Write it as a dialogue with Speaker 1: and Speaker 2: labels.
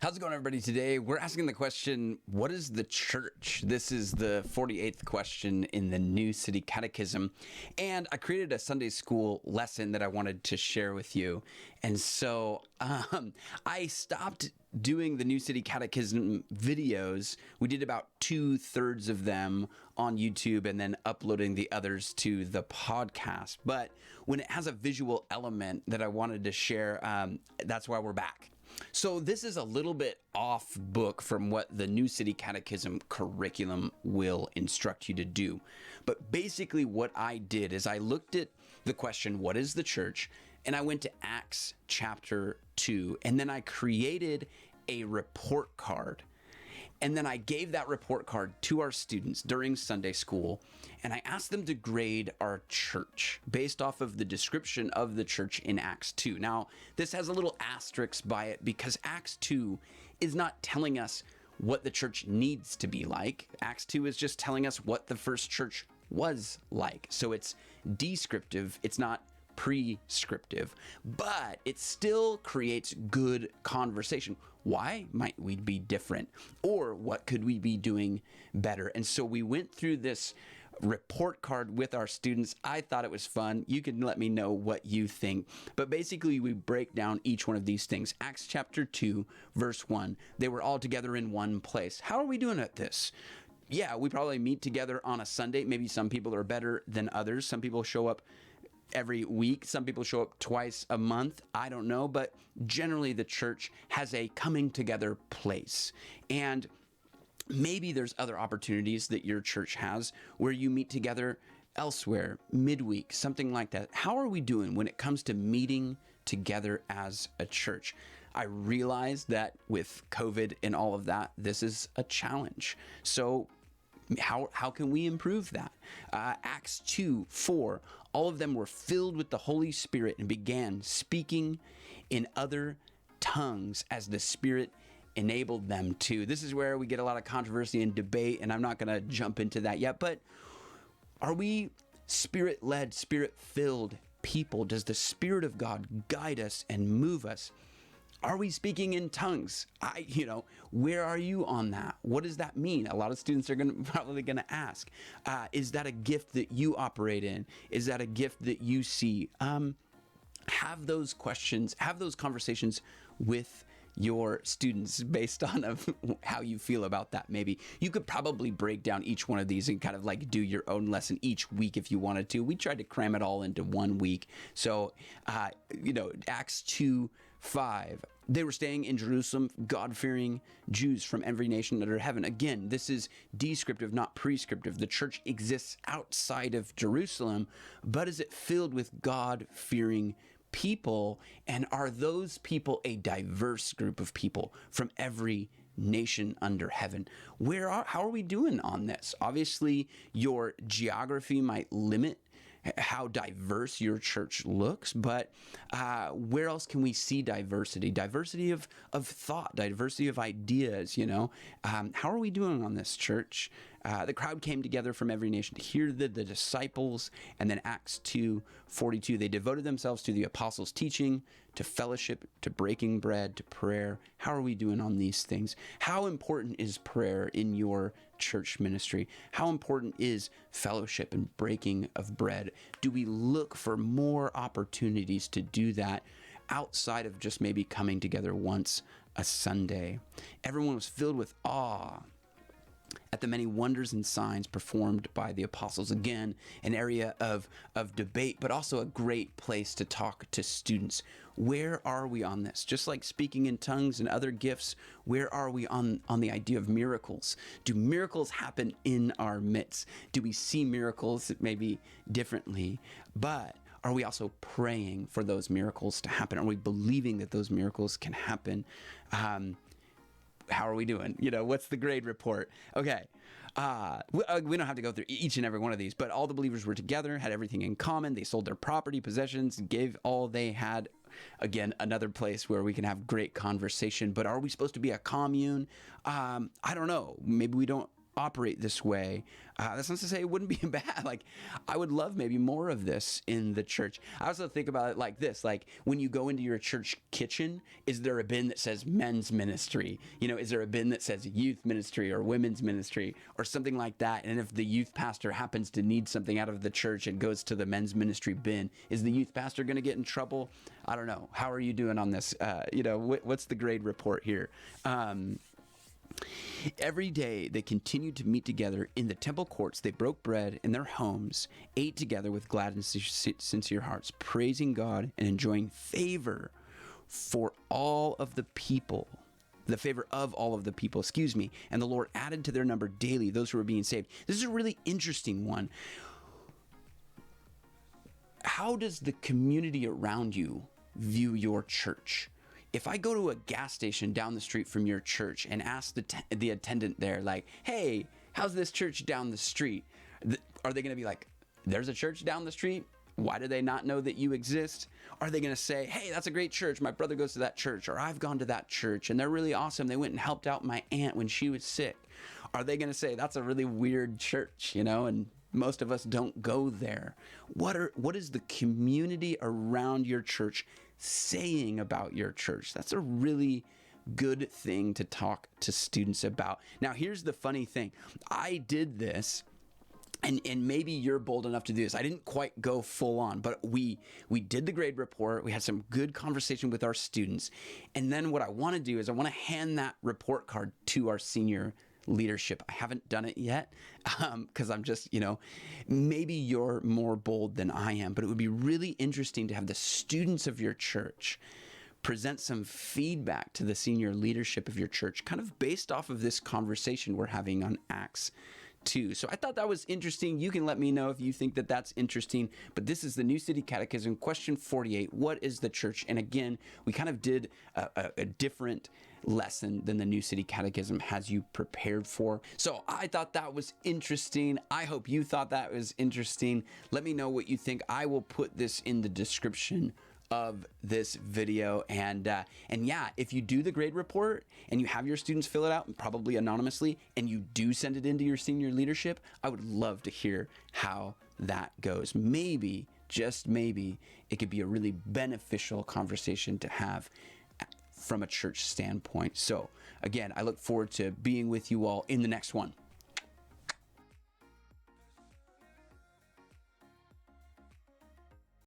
Speaker 1: How's it going, everybody? Today, we're asking the question, what is the church? This is the 48th question in the New City Catechism. And I created a Sunday school lesson that I wanted to share with you. And so I stopped doing the New City Catechism videos. We did about 2/3 of them on YouTube and then uploading the others to the podcast. But when it has a visual element that I wanted to share, that's why we're back. So this is a little bit off book from what the New City Catechism curriculum will instruct you to do. But basically what I did is I looked at the question, what is the church? And I went to Acts chapter 2, and then I created a report card. And then I gave that report card to our students during Sunday school, and I asked them to grade our church based off of the description of the church in Acts 2. Now, this has a little asterisk by it because Acts 2 is not telling us what the church needs to be like. Acts 2 is just telling us what the first church was like. So it's descriptive, it's not prescriptive, but it still creates good conversation. Why might we be different? Or what could we be doing better? And so we went through this report card with our students. I thought it was fun. You can let me know what you think. But basically, we break down each one of these things. Acts chapter 2, verse 1, they were all together in one place. How are we doing at this? Yeah, we probably meet together on a Sunday. Maybe some people are better than others. Some people show up every week. Some people show up twice a month. I don't know, but generally the church has a coming together place. And maybe there's other opportunities that your church has where you meet together elsewhere, midweek, something like that. How are we doing when it comes to meeting together as a church? I realize that with COVID and all of that, this is a challenge. So how can we improve that? Acts 2:4, all of them were filled with the Holy Spirit and began speaking in other tongues as the Spirit enabled them to. This is where we get a lot of controversy and debate, and I'm not going to jump into that yet, but are we Spirit-led, Spirit-filled people? Does the Spirit of God guide us and move us? Are we speaking in tongues? Where are you on that? What does that mean? A lot of students are probably going to ask. Is that a gift that you operate in? Is that a gift that you see? Have those questions, have those conversations with your students based on of how you feel about that. Maybe you could probably break down each one of these and kind of like do your own lesson each week if you wanted to. We tried to cram it all into 1 week. So, Acts 2:5, they were staying in Jerusalem, God-fearing Jews from every nation under heaven. Again, this is descriptive, not prescriptive. The church exists outside of Jerusalem, but is it filled with God-fearing people? And are those people a diverse group of people from every nation under heaven? How are we doing on this? Obviously, your geography might limit how diverse your church looks, but where else can we see diversity? Diversity of thought, diversity of ideas, How are we doing on this, church? The crowd came together from every nation to hear the disciples, and then Acts 2:42, they devoted themselves to the apostles' teaching, to fellowship, to breaking bread, to prayer. How are we doing on these things? How important is prayer in your church ministry? How important is fellowship and breaking of bread? Do we look for more opportunities to do that outside of just maybe coming together once a Sunday? Everyone was filled with awe at the many wonders and signs performed by the apostles. Again, an area of debate, but also a great place to talk to students. Where are we on this? Just like speaking in tongues and other gifts, where are we on the idea of miracles? Do miracles happen in our midst? Do we see miracles maybe differently? But are we also praying for those miracles to happen? Are we believing that those miracles can happen? How are we doing? What's the grade report? Okay. We don't have to go through each and every one of these, but all the believers were together, had everything in common. They sold their property, possessions, gave all they had. Again, another place where we can have great conversation. But are we supposed to be a commune? I don't know. Maybe we don't operate this way. That's not to say it wouldn't be bad. Like, I would love maybe more of this in the church. I also think about it like this, like when you go into your church kitchen, is there a bin that says men's ministry? You know, is there a bin that says youth ministry or women's ministry or something like that? And if the youth pastor happens to need something out of the church and goes to the men's ministry bin, is the youth pastor going to get in trouble? I don't know. How are you doing on this? What's the grade report here? Every day they continued to meet together in the temple courts. They broke bread in their homes, ate together with glad and sincere hearts, praising God and enjoying favor for all of the people. The favor of all of the people, and the Lord added to their number daily those who were being saved. This is a really interesting one. How does the community around you view your church? If I go to a gas station down the street from your church and ask the attendant there, like, hey, how's this church down the street? Are they going to be like, there's a church down the street? Why do they not know that you exist? Are they going to say, hey, that's a great church. My brother goes to that church, or I've gone to that church and they're really awesome. They went and helped out my aunt when she was sick. Are they going to say, that's a really weird church, and most of us don't go there? What is the community around your church saying about your church? That's a really good thing to talk to students about. Now, here's the funny thing. I did this, and maybe you're bold enough to do this. I didn't quite go full on, but we did the grade report. We had some good conversation with our students. And then what I want to do is I want to hand that report card to our senior leadership. I haven't done it yet because I'm just, maybe you're more bold than I am, but it would be really interesting to have the students of your church present some feedback to the senior leadership of your church, kind of based off of this conversation we're having on Acts 2. So I thought that was interesting. You can let me know if you think that that's interesting, but this is the New City Catechism, question 48. What is the church? And again, we kind of did a different lesson than the New City Catechism has you prepared for. So I thought that was interesting. I hope you thought that was interesting. Let me know what you think. I will put this in the description of this video. And yeah, if you do the grade report and you have your students fill it out, probably anonymously, and you do send it into your senior leadership, I would love to hear how that goes. Maybe, just maybe, it could be a really beneficial conversation to have from a church standpoint. So again, I look forward to being with you all in the next one.